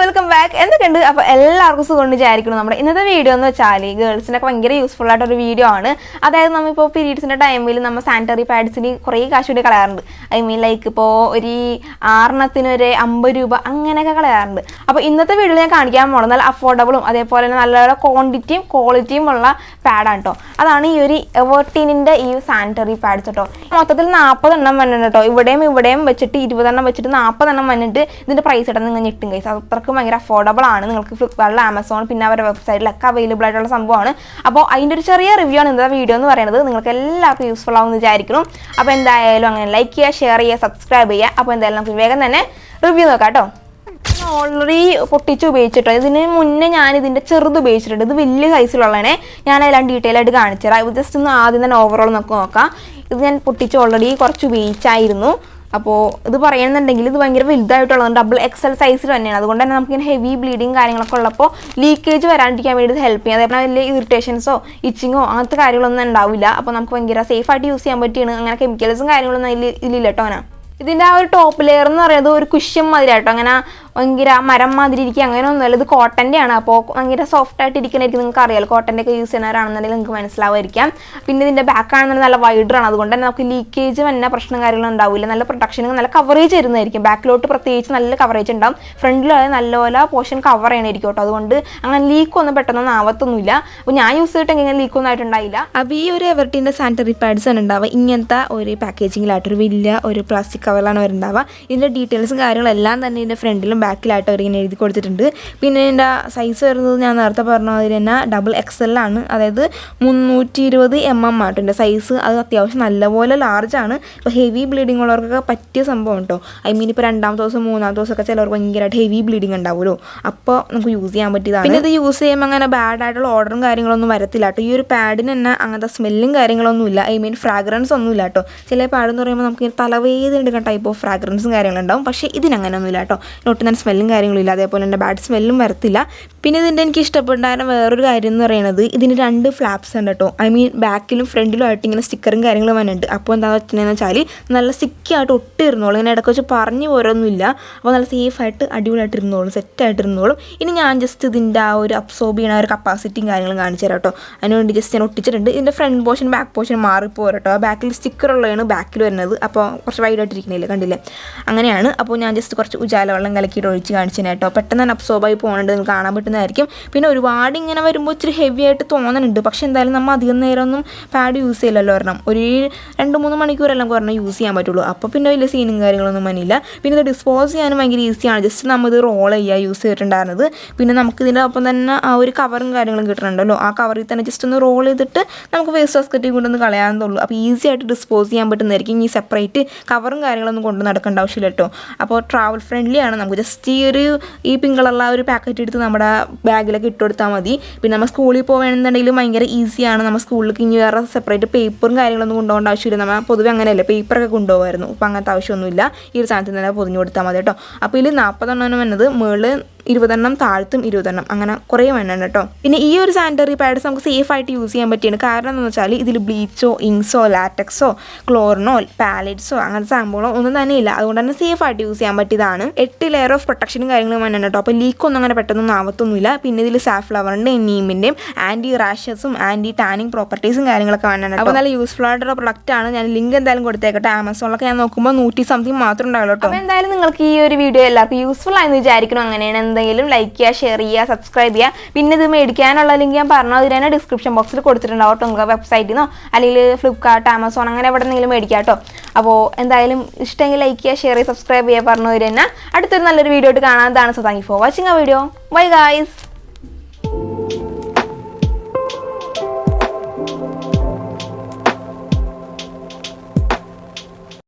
Welcome back. എന്തൊക്കെയുണ്ട്? അപ്പോൾ എല്ലാവർക്കും സുഖം വിചാരിക്കണം. നമ്മുടെ ഇന്നത്തെ വീഡിയോ എന്ന് വെച്ചാൽ ഗേൾസിനൊക്കെ ഭയങ്കര യൂസ്ഫുൾ ആയിട്ടൊരു വീഡിയോ ആണ്. അതായത് നമ്മളിപ്പോൾ പീരീഡ്സിൻ്റെ ടൈമിൽ നമ്മൾ സാനിറ്ററി പാഡ്സിന് കുറേ കാശ് കൂടി കളയാറുണ്ട്. ഐ മീൻ ലൈക്ക് ഇപ്പോൾ ഒരു 6 ഒരു 50 രൂപ അങ്ങനെയൊക്കെ കളയാറുണ്ട്. അപ്പോൾ ഇന്നത്തെ വീഡിയോയിൽ ഞാൻ കാണിക്കാൻ പോകുന്നത് നല്ല അഫോർഡബിളും അതേപോലെ തന്നെ നല്ല ക്വാണ്ടിറ്റിയും ക്വാളിറ്റിയും ഉള്ള പാഡാണ് കേട്ടോ. അതാണ് ഈ ഒരു എവർട്ടീനിൻ്റെ ഈ സാനിറ്ററി പാഡ്സ് കേട്ടോ. മൊത്തത്തിൽ 40 എണ്ണം വന്നിട്ടുണ്ട് കേട്ടോ. ഇവിടെയും വെച്ചിട്ട് 20 എണ്ണം വെച്ചിട്ട് 40 എണ്ണം വന്നിട്ട് ഇതിൻ്റെ പ്രൈസ് ഇടുന്നത് നിങ്ങൾ ഞെട്ടും കൈസ്. അത്രക്കും ഭയങ്കര അഫോർഡബിൾ ആണ്. നിങ്ങൾക്ക് ഫ്ലിപ്കാർട്ടിൽ, ആമസോൺ, പിന്നെ അവരുടെ വെബ്സൈറ്റിലൊക്കെ അവൈലബിൾ ആയിട്ടുള്ള സംഭവമാണ്. അപ്പോൾ അതിൻ്റെ ഒരു ചെറിയ റിവ്യൂ ആണ് ഇന്നത്തെ വീഡിയോ എന്ന് പറയുന്നത്. നിങ്ങൾക്ക് എല്ലാവർക്കും യൂസ്ഫുൾ ആവുമെന്ന് വിചാരിക്കണം. അപ്പോൾ എന്തായാലും അങ്ങനെ ലൈക്ക് ചെയ്യുക, ഷെയർ ചെയ്യുക, സബ്സ്ക്രൈബ് ചെയ്യുക. അപ്പോൾ എന്തായാലും നമുക്ക് വേഗം തന്നെ റിവ്യൂ നോക്കാം കേട്ടോ. ഓൾറെഡി പൊട്ടിച്ച് ഉപയോഗിച്ചിട്ടോ. ഇതിന് മുന്നേ ഞാൻ ഇതിൻ്റെ ചെറുത് ഉപയോഗിച്ചിട്ടുണ്ട്. ഇത് വലിയ സൈസിലുള്ളതാണ്. ഞാനെല്ലാം ഡീറ്റെയിൽ ആയിട്ട് കാണിച്ചു തരാം. ഇത് ജസ്റ്റ് ഒന്ന് ആദ്യം തന്നെ ഓവറോൾ നോക്കാം. ഇത് ഞാൻ പൊട്ടിച്ച് ഓൾറെഡി കുറച്ച് ഉപയോഗിച്ചായിരുന്നു. അപ്പോൾ ഇത് പറയുന്നുണ്ടെങ്കിൽ ഇത് ഭയങ്കര വലുതായിട്ടുള്ളത് ഡബിൾ XL സൈസിൽ തന്നെയാണ്. അതുകൊണ്ട് തന്നെ നമുക്കിങ്ങനെ ഹെവി ബ്ലീഡിങ് കാര്യങ്ങളൊക്കെ ഉള്ളപ്പോൾ ലീക്കേജ് വരാണ്ടിരിക്കാൻ വേണ്ടി ഇത് ഹെൽപ്പ് ചെയ്യും. അതേപോലെ വലിയ ഇറിറ്റേഷൻസോ ഇച്ചിങ്ങോ അങ്ങനത്തെ കാര്യങ്ങളൊന്നും ഉണ്ടാവില്ല. അപ്പോൾ നമുക്ക് ഭയങ്കര സേഫായിട്ട് യൂസ് ചെയ്യാൻ പറ്റിയാണ്. അങ്ങനെ കെമിക്കൽസും കാര്യങ്ങളൊന്നും ഇതിലില്ല കേട്ടോ. അങ്ങനെ ഇതിൻ്റെ ആ ഒരു ടോപ്പ് ലെയർ എന്ന് പറയുന്നത് ഒരു കുഷ്യൻ മാതിരിയായിട്ടോ. അങ്ങനെ ഭയങ്കര മരം മാതിരി ഇരിക്കുക അങ്ങനെയൊന്നുമല്ല. ഇത് കോട്ടൻ്റെ ആണ്. അപ്പോൾ ഭയങ്കര സോഫ്റ്റ് ആയിട്ട് ഇരിക്കുന്നതായിരിക്കും. നിങ്ങൾക്ക് അറിയാലോ, കോട്ടൻ്റെ ഒക്കെ യൂസ് ചെയ്യുന്നവരാണെന്നുണ്ടെങ്കിൽ നിങ്ങൾക്ക് മനസ്സിലാവുമായിരിക്കാം. പിന്നെ ഇതിൻ്റെ ബാക്ക് ആണെന്നുണ്ടെങ്കിൽ നല്ല വൈഡറാണ്. അതുകൊണ്ട് തന്നെ നമുക്ക് ലീക്കേജ് വന്ന പ്രശ്നം കാര്യങ്ങളും ഉണ്ടാവില്ല. നല്ല പ്രൊട്ടക്ഷനും നല്ല കവറേജ് വരുന്നതായിരിക്കും. ബാക്കിലോട്ട് പ്രത്യേകിച്ച് നല്ല കവറേജ് ഉണ്ടാവും. ഫ്രണ്ടിൽ നല്ലപോലെ പോർഷൻ കവർ ചെയ്യണമായിരിക്കും കേട്ടോ. അതുകൊണ്ട് അങ്ങനെ ലീക്കൊന്നും പെട്ടെന്നൊന്നും ആവത്തൊന്നുമില്ല. അപ്പോൾ ഞാൻ യൂസ് ചെയ്തിട്ടെങ്കിൽ ഇങ്ങനെ ലീക്കൊന്നും ആയിട്ടുണ്ടായില്ല. അപ്പോൾ ഈ ഒരു എവർട്ടീൻ്റെ സാനിറ്ററി പാഡ്സ് ആണ് ഉണ്ടാവുക. ഇങ്ങനത്തെ ഒരു പാക്കേജിങ്ങിലായിട്ടൊരു വലിയ ഒരു പ്ലാസ്റ്റിക് കവറിലാണ് അവരുണ്ടാവുക. ഇതിൻ്റെ ഡീറ്റെയിൽസും കാര്യങ്ങളെല്ലാം തന്നെ ഇതിൻ്റെ ഫ്രണ്ടിലും ബാക്കിലായിട്ട് അവരിങ്ങനെ എഴുതി കൊടുത്തിട്ടുണ്ട്. പിന്നെ ഇതിൻ്റെ സൈസ് വരുന്നത് ഞാൻ നേരത്തെ പറഞ്ഞ മാതിരി തന്നെ ഡബിൾ XL ആണ്. അതായത് 320 mm ആട്ടോ എൻ്റെ സൈസ്. അത് അത്യാവശ്യം നല്ലപോലെ ലാർജാണ്. ഇപ്പോൾ ഹെവി ബ്ലീഡിങ് ഉള്ളവർക്കൊക്കെ പറ്റിയ സംഭവം കേട്ടോ. ഐ മീൻ ഇപ്പോൾ 2ാമത്തെ ദിവസം 3ാമത്തെ ദിവസമൊക്കെ ചിലവർക്ക് ഭയങ്കരമായിട്ട് ഹെവി ബ്ലീഡിങ് ഉണ്ടാവുമല്ലോ. അപ്പോൾ നമുക്ക് യൂസ് ചെയ്യാൻ പറ്റിയതാണ്. പിന്നെ ഇത് യൂസ് ചെയ്യുമ്പോൾ അങ്ങനെ ബാഡ് ആയിട്ടുള്ള ഓർഡറും കാര്യങ്ങളൊന്നും വരത്തില്ല കേട്ടോ. ഈ ഒരു പാഡിന് തന്നെ അങ്ങനത്തെ സ്മെല്ലും കാര്യങ്ങളൊന്നും ഇല്ല. ഐ മീൻ ഫ്രാഗ്രൻസ് ഒന്നും ഇല്ല കേട്ടോ. ചില പാഡെന്ന് പറയുമ്പോൾ നമുക്ക് തലവേദന എടുക്കുന്ന ടൈപ്പ് ഓഫ് ഫ്രാഗ്രൻസും കാര്യങ്ങളുണ്ടാവും. പക്ഷേ ഇതിനങ്ങനെയൊന്നുമില്ല കേട്ടോ. ഒട്ടും തന്നെ സ്മെല്ലും കാര്യങ്ങളും ഇല്ല. അതേപോലെ തന്നെ ബാഡ് സ്മെല്ലും വരത്തില്ല. പിന്നെ ഇതിൻ്റെ എനിക്ക് ഇഷ്ടപ്പെട്ടായിരുന്ന വേറൊരു കാര്യം എന്ന് പറയുന്നത് ഇതിന് 2 ഫ്ലാപ്സ് ഉണ്ട് കേട്ടോ. ഐ മീൻ ബാക്കിലും ഫ്രണ്ടിലും ആയിട്ട് ഇങ്ങനെ സ്റ്റിക്കറും കാര്യങ്ങളും വന്നിട്ടുണ്ട്. അപ്പോൾ എന്താ വെച്ചിട്ടുണ്ടെന്ന് വെച്ചാൽ നല്ല സ്റ്റിക്കായിട്ട് ഒട്ടിരുന്നോളും. ഇങ്ങനെ ഇടയ്ക്ക് വെച്ച് പറഞ്ഞു പോരൊന്നുമില്ല. അപ്പോൾ നല്ല സേഫായിട്ട് അടിപൊളിയായിട്ട് ഇരുന്നോളും, സെറ്റായിട്ട് ഇരുന്നോളും. ഇനി ഞാൻ ജസ്റ്റ് ഇതിൻ്റെ ആ ഒരു അബ്സോർബ് ചെയ്യുന്ന ഒരു കപ്പാസിറ്റിയും കാര്യങ്ങളും കാണിച്ചു തരാം കേട്ടോ. അതിനുവേണ്ടി ജസ്റ്റ് ഞാൻ ഒട്ടിച്ചിട്ടുണ്ട്. ഇതിൻ്റെ ഫ്രണ്ട് പോർഷൻ ബാക്ക് പോർഷൻ മാറിപ്പോരും കേട്ടോ. ആ ബാക്കിൽ സ്റ്റിക്കർ ഉള്ളതാണ് ബാക്കിൽ വരുന്നത്. അപ്പോൾ കുറച്ച് വൈഡായിട്ടിരിക്കണില്ലേ, കണ്ടില്ലേ? അങ്ങനെയാണ്. അപ്പോൾ ഞാൻ ജസ്റ്റ് കുറച്ച് ഉജാല വെള്ളം കലക്കിയിട്ട് ഒഴിച്ച് കാണിച്ചു കേട്ടോ. പെട്ടെന്ന് തന്നെ അബ്സോർബായി പോകുന്നുണ്ട്, നിങ്ങൾക്ക് കാണാൻ പറ്റുന്നതായിരിക്കും. പിന്നെ ഒരുപാട് ഇങ്ങനെ വരുമ്പോൾ ഇച്ചിരി ഹെവി ആയിട്ട് തോന്നുന്നുണ്ട്. പക്ഷേ എന്തായാലും നമ്മൾ അധികം നേരമൊന്നും പാഡ് യൂസ് ചെയ്യില്ലല്ലോ. ഒരെണ്ണം ഒരു 2-3 മണിക്കൂറെല്ലാം ഒരെണ്ണം യൂസ് ചെയ്യാൻ പറ്റുള്ളൂ. അപ്പോൾ പിന്നെ വലിയ സീനും കാര്യങ്ങളൊന്നും വന്നില്ല. പിന്നെ ഇത് ഡിസ്പോസ് ചെയ്യാനും ഭയങ്കര ഈസിയാണ്. ജസ്റ്റ് നമ്മളിത് റോൾ ചെയ്യുക യൂസ് ചെയ്തിട്ടുണ്ടായിരുന്നത്. പിന്നെ നമുക്ക് ഇതിൻ്റെ ഒപ്പം തന്നെ ആ ഒരു കവറും കാര്യങ്ങളും കിട്ടുന്നുണ്ടല്ലോ. ആ കവറിൽ തന്നെ ജസ്റ്റ് ഒന്ന് റോൾ ചെയ്തിട്ട് നമുക്ക് വേസ്റ്റ് ബാസ്ക്കറ്റിൽ കൊണ്ടൊന്ന് കളയാവുന്നതുള്ളൂ. അപ്പോൾ ഈസി ആയിട്ട് ഡിസ്പോസ് ചെയ്യാൻ പറ്റുന്നതായിരിക്കും. ഈ സെപ്പറേറ്റ് കവറും കാര്യങ്ങളൊന്നും കൊണ്ട് നടക്കേണ്ട ആവശ്യമില്ല കേട്ടോ. അപ്പോൾ ട്രാവൽ ഫ്രണ്ട്ലി ആണ്. നമുക്ക് ജസ്റ്റ് ഈ പിങ്ക് കളറുള്ള ഒരു പാക്കറ്റ് എടുത്ത് നമ്മുടെ ബാഗിലൊക്കെ ഇട്ട് കൊടുത്താൽ മതി. പിന്നെ നമ്മൾ സ്കൂളിൽ പോവുകയാണെന്നുണ്ടെങ്കിലും ഭയങ്കര ഈസിയാണ്. നമ്മൾ സ്കൂളിലേക്ക് ഇനി വേറെ സെപ്പറേറ്റ് പേപ്പറും കാര്യങ്ങളൊന്നും കൊണ്ടുപോകേണ്ട ആവശ്യമില്ല. നമ്മൾ പൊതുവെ അങ്ങനെയല്ലേ പേപ്പറൊക്കെ കൊണ്ടുപോകുമായിരുന്നു. അപ്പോൾ അങ്ങനത്തെ ആവശ്യമൊന്നുമില്ല. ഈ ഒരു സാധനത്തിൽ തന്നെ പൊതിഞ്ഞ് കൊടുത്താൽ മതി കേട്ടോ. അപ്പോൾ ഇതിൽ 40 എണ്ണം വന്നത് മുകളിൽ 20 എണ്ണം, താഴത്തും 20 എണ്ണം, അങ്ങനെ കുറേ വേണം കേട്ടോ. പിന്നെ ഈ ഒരു സാനിറ്ററി പാഡ്സ് നമുക്ക് സേഫായിട്ട് യൂസ് ചെയ്യാൻ പറ്റിയാണ്. കാരണം എന്താണെന്ന് വെച്ചാൽ ഇതിൽ ബ്ലീച്ചോ ഇങ്ക്സോ ലാറ്റക്സോ ക്ലോറിനോ പാലറ്റ്സോ അങ്ങനത്തെ സംഭവങ്ങളോ ഒന്നും തന്നെ ഇല്ല. അതുകൊണ്ട് തന്നെ സേഫായിട്ട് യൂസ് ചെയ്യാൻ പറ്റിയതാണ്. 8 ലെയർ ഓഫ് പ്രൊട്ടക്ഷനും കാര്യങ്ങളും വേണം കേട്ടോ. അപ്പോൾ ലീക്കൊന്നും അങ്ങനെ പെട്ടെന്നൊന്നും ആവത്തൊന്നുമില്ല. പിന്നെ ഇതിൽ സാഫ്ലവറിൻ്റെയും നീമിൻ്റെയും ആൻറ്റി റാഷസും ആൻറ്റി ടാനിങ് പ്രോപ്പർട്ടീസും കാര്യങ്ങളൊക്കെ വേണം. അപ്പോൾ നല്ല യൂസ്ഫുൾ ആയിട്ടുള്ള പ്രൊഡക്റ്റ് ആണ്. ഞാൻ ലിങ്ക് എന്തായാലും കൊടുത്തേക്കട്ടെ. ആമസോണിലൊക്കെ ഞാൻ നോക്കുമ്പോൾ 100 സംതിങ് മാത്രം ഉണ്ടാവുള്ളൂ കേട്ടോ. അപ്പോൾ എന്തായാലും നിങ്ങൾക്ക് ഈ ഒരു വീഡിയോ എല്ലാവർക്കും യൂസ്ഫുൾ ആയെന്ന് വിചാരിക്കണം. അങ്ങനെയാണ് എന്തെങ്കിലും ലൈക്ക് ചെയ്യുക, ഷെയർ ചെയ്യുക, സബ്സ്ക്രൈബ് ചെയ്യുക. പിന്നെ ഇത് മേടിക്കാനുള്ള ലിങ്ക് ഞാൻ പറഞ്ഞു അതിന് തന്നെ ഡിസ്ക്രിപ്ഷൻ ബോക്സിൽ കൊടുത്തിട്ടുണ്ടാവും കേട്ടോ. നിങ്ങൾക്ക് വെബ്സൈറ്റിൽ നിന്നോ അല്ലെങ്കിൽ ഫ്ലിപ്കാർട്ട്, ആമസോൺ അങ്ങനെ എവിടെയെങ്കിലും മേടിക്കാം കേട്ടോ. അപ്പോൾ എന്തായാലും ഇഷ്ടമെങ്കിൽ ലൈക്ക് ചെയ്യുക, ഷെയർ ചെയ്യുക, സബ്സ്ക്രൈബ് ചെയ്യുക പറഞ്ഞു തന്നെ അടുത്തൊരു നല്ലൊരു വീഡിയോ ആയിട്ട് കാണാതാണ്. So thank you for watching ആ വീഡിയോ. Bye guys.